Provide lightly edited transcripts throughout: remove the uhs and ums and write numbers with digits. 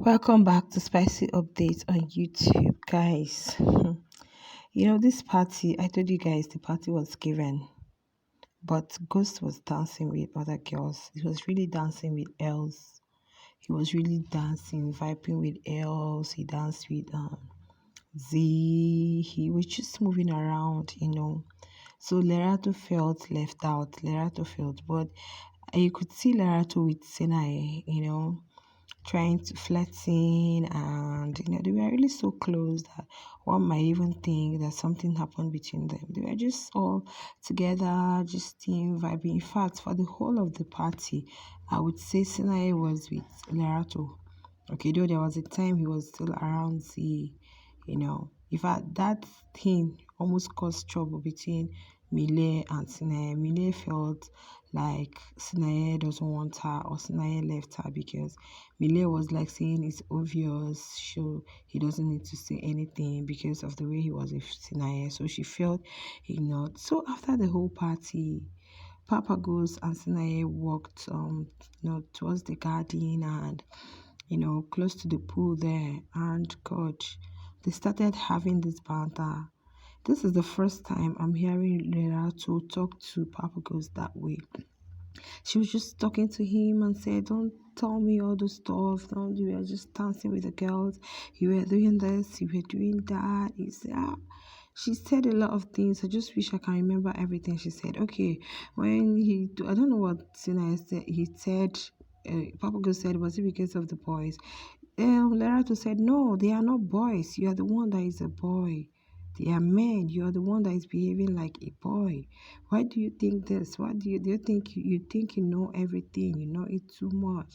Welcome back to Spicy Updates on YouTube, guys. This party, I told you guys the party was given, but Ghost was dancing with other girls. He was really dancing with Els. He was really dancing, vibing with Els. He danced with Z. He was just moving around. So Lerato felt left out. Lerato felt, but you could see Lerato with Sinai, trying to flirting, and they were really so close that one might even think that something happened between them. They were just all together, just team vibing. In fact, for the whole of the party, I would say Sinai was with Lerato. Okay, though there was a time he was still around Z. In fact, that thing almost caused trouble between Mile and Sinai. Mile felt like Sinai doesn't want her, or Sinai left her, because Mile was like saying it's obvious, so he doesn't need to say anything because of the way he was with Sinai. So she felt ignored. So after the whole party, Papaghost and Sinai walked towards the garden and close to the pool there. And God, they started having this banter. This is the first time I'm hearing Lerato talk to Papaghost that way. She was just talking to him and said, "Don't tell me all the stuff. Don't you were just dancing with the girls. You were doing this, you were doing that." He said, she said a lot of things. I just wish I can remember everything she said. Okay, I don't know what Sinai said. He said, Papaghost said, was it because of the boys? Lerato said, "No, they are not boys. You are the one that is a boy. They are men. You are the one that is behaving like a boy. Why do you think this? Why do you think you think you know everything? You know it too much.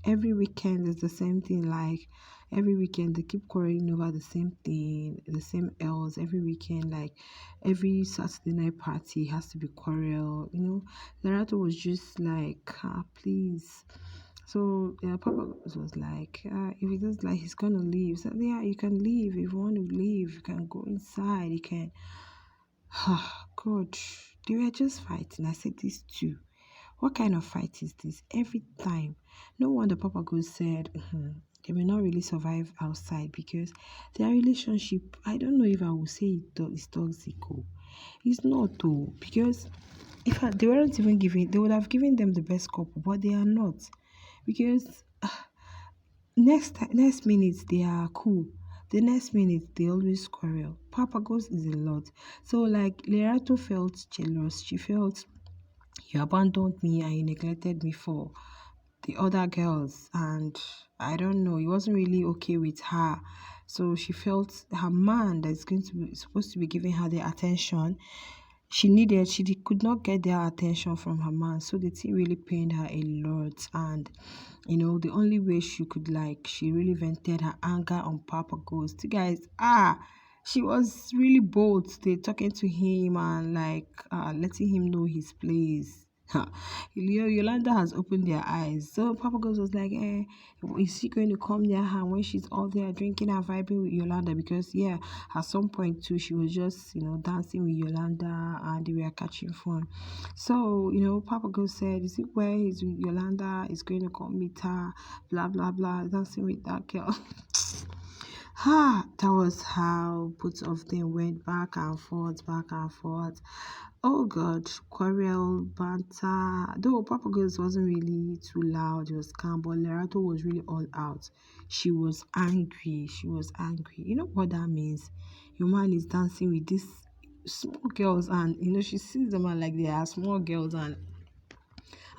Every weekend is the same thing. Like every weekend they keep quarreling over the same thing, the same else. Every weekend, like every Saturday night party has to be quarrel. Lerato was just like, please." So Papa was like, if he does like he's gonna leave. So yeah, you can leave if you want to leave. You can go inside. You can. God, they were just fighting. I said this too. What kind of fight is this? Every time. No wonder Papaghost said they may not really survive outside because their relationship. I don't know if I would say it's toxic. It's not though, because in fact they weren't even giving. They would have given them the best couple, but they are not, because next minute they are cool. The next minute they always quarrel. Papaghost is a lot. So like Lerato felt jealous. She felt you abandoned me and you neglected me for the other girls, and I don't know, he wasn't really okay with her. So she felt her man that's going to be supposed to be giving her the attention could not get their attention from her man. So the thing really pained her a lot. And the only way she really vented her anger on Papaghost. You guys, she was really bold today, talking to him and like letting him know his place. Yolanda has opened their eyes. So Papaghost was like, is she going to come near her when she's all there drinking and vibing with Yolanda? Because yeah, at some point too, she was just dancing with Yolanda and they were catching fun. So Papaghost said, "Is it where he's with Yolanda? Is going to come meet her? Blah blah blah, dancing with that girl." That was how both of them went back and forth, back and forth. Oh God, quarrel, banter. Though Papa Girls wasn't really too loud, it was calm, but Lerato was really all out. She was angry. She was angry. You know what that means? Your man is dancing with these small girls, and she sees them and like they are small girls, and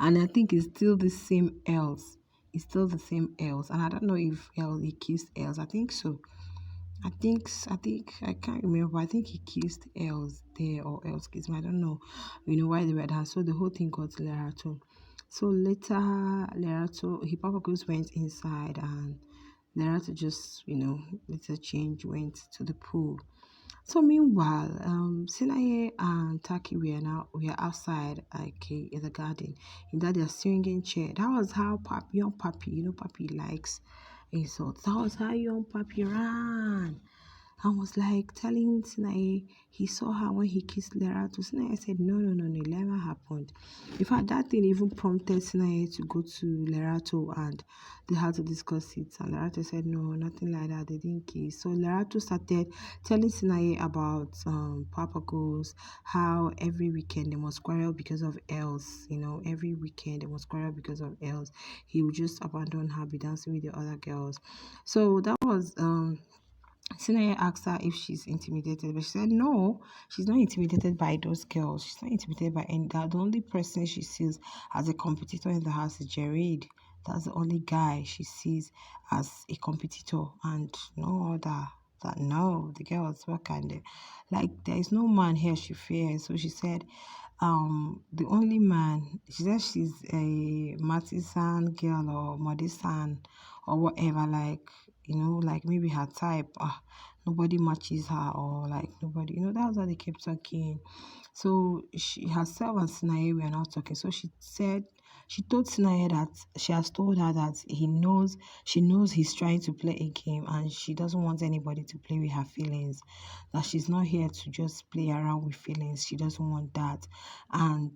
I think it's still the same else. It's still the same else, and I don't know if he kissed else. I think so. I think I can't remember. I think he kissed Els there or else kissed me. I don't know. Why they were that. So the whole thing got Lerato. So later Lerato, Papa Goose went inside and Lerato just, later change went to the pool. So meanwhile, Sinaye and Taki we are outside, okay, in the garden, in that their swinging chair. That was how young Papi, Papi likes insults. That was how young Papi ran. and was like telling Sinaye he saw her when he kissed Lerato. Sinaye said, no, no, no, no, it never happened. In fact, that thing even prompted Sinaye to go to Lerato and they had to discuss it. And Lerato said, no, nothing like that, they didn't kiss. So Lerato started telling Sinaye about Papaghost, how every weekend they must quarrel because of else, every weekend they must quarrel because of else. He would just abandon her, be dancing with the other girls. So that was Sinaya asked her if she's intimidated, but she said no, she's not intimidated by those girls. She's not intimidated by any. That the only person she sees as a competitor in the house is Jared. That's the only guy she sees as a competitor, and no other. That no, the girls, what kind of like there is no man here she fears. So she said, the only man, she said she's a Matisan girl or Modisan or whatever, like like maybe her type, nobody matches her, or like nobody, that's why they kept talking. So she herself and Sinaye were not talking. So she told Sinaye that she has told her that she knows he's trying to play a game and she doesn't want anybody to play with her feelings. That she's not here to just play around with feelings. She doesn't want that. And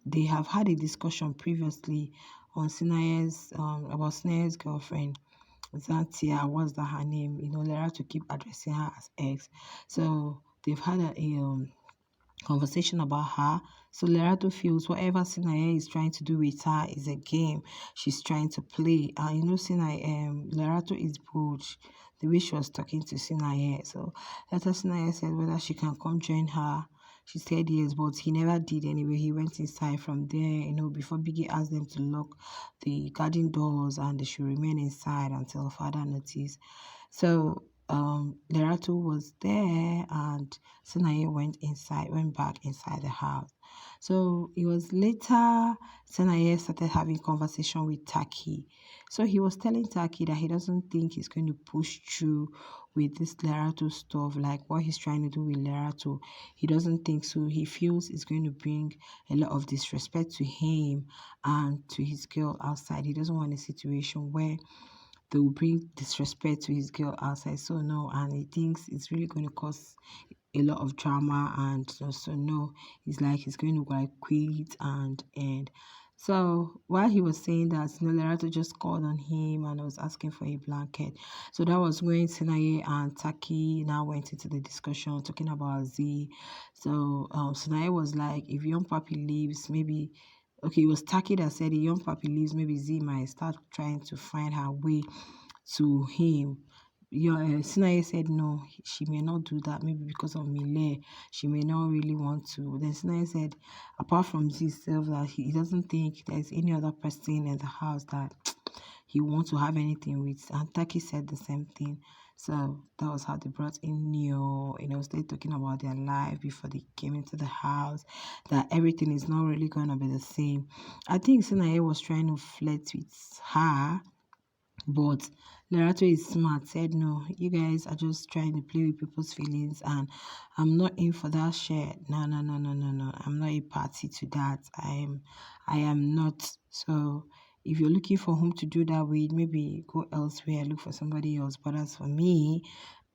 they have had a discussion previously on Sinaye's about Sinaye's girlfriend. Zantia, what's that her name? Lerato keep addressing her as ex. So they've had a conversation about her. So Lerato feels whatever Sinaye is trying to do with her is a game she's trying to play. And Lerato is bold. The way she was talking to Sinaye. So later Sinaye said whether she can come join her. She said yes, but he never did anyway. He went inside from there, before Biggie asked them to lock the garden doors and they should remain inside until further notice. So Lerato was there and Sinaye went back inside the house. So it was later Sinaye started having conversation with Taki. So he was telling Taki that he doesn't think he's going to push through with this Lerato stuff, like what he's trying to do with Lerato. He doesn't think so. He feels it's going to bring a lot of disrespect to him and to his girl outside. He doesn't want a situation where they will bring disrespect to his girl outside. So no, and he thinks it's really going to cause a lot of drama, and so no, it's like he's going to like quit and end. So while he was saying that, Lerato just called on him and was asking for a blanket. So that was when Sinaye and Taki now went into the discussion talking about Z. So Sinaye was like, if young puppy leaves, maybe okay, it was Taki that said, if young puppy leaves, maybe Z might start trying to find her way to him. Sinaye said no, she may not do that, maybe because of Mile, she may not really want to. Then Sinaye said, apart from himself, that he doesn't think there's any other person in the house that he wants to have anything with. And Taki said the same thing. So that was how they brought in Neo, started talking about their life before they came into the house, that everything is not really going to be the same. I think Sinaye was trying to flirt with her, but Lerato is smart, said no, you guys are just trying to play with people's feelings and I'm not in for that shit. No, no, no, no, no, no. I'm not a party to that. I am not. So if you're looking for whom to do that with, maybe go elsewhere, look for somebody else. But as for me,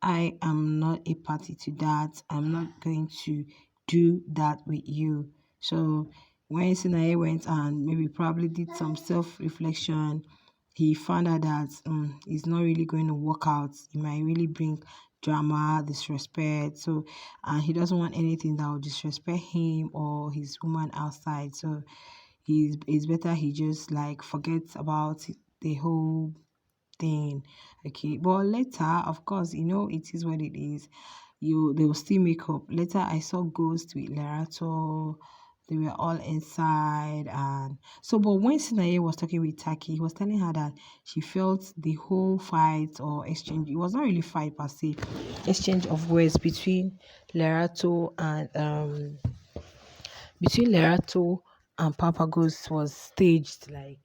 I am not a party to that. I'm not going to do that with you. So when Sinaye went and maybe probably did some self-reflection, he found out that it's not really going to work out. It might really bring drama, disrespect. So, and he doesn't want anything that will disrespect him or his woman outside. So, it's better he just like forgets about the whole thing. Okay, but later, of course, it is what it is. They will still make up. Later, I saw Ghost with Lerato. They were all inside, and so. But when Sinaye was talking with Taki, he was telling her that she felt the whole fight or exchange. It was not really fight per se, exchange of words Lerato and between Lerato and Papaghost was staged, like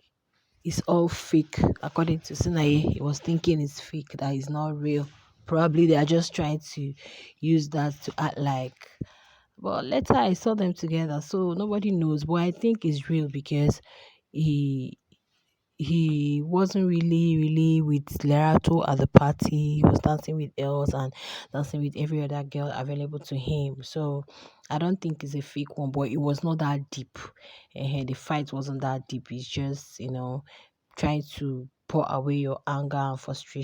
it's all fake. According to Sinaye, he was thinking it's fake, that it's not real. Probably they are just trying to use that to act like. But later I saw them together, so nobody knows. But I think it's real because he he wasn't really with Lerato at the party. He was dancing with Els and dancing with every other girl available to him. So I don't think it's a fake one, but it was not that deep. The fight wasn't that deep. It's just, trying to pour away your anger and frustration.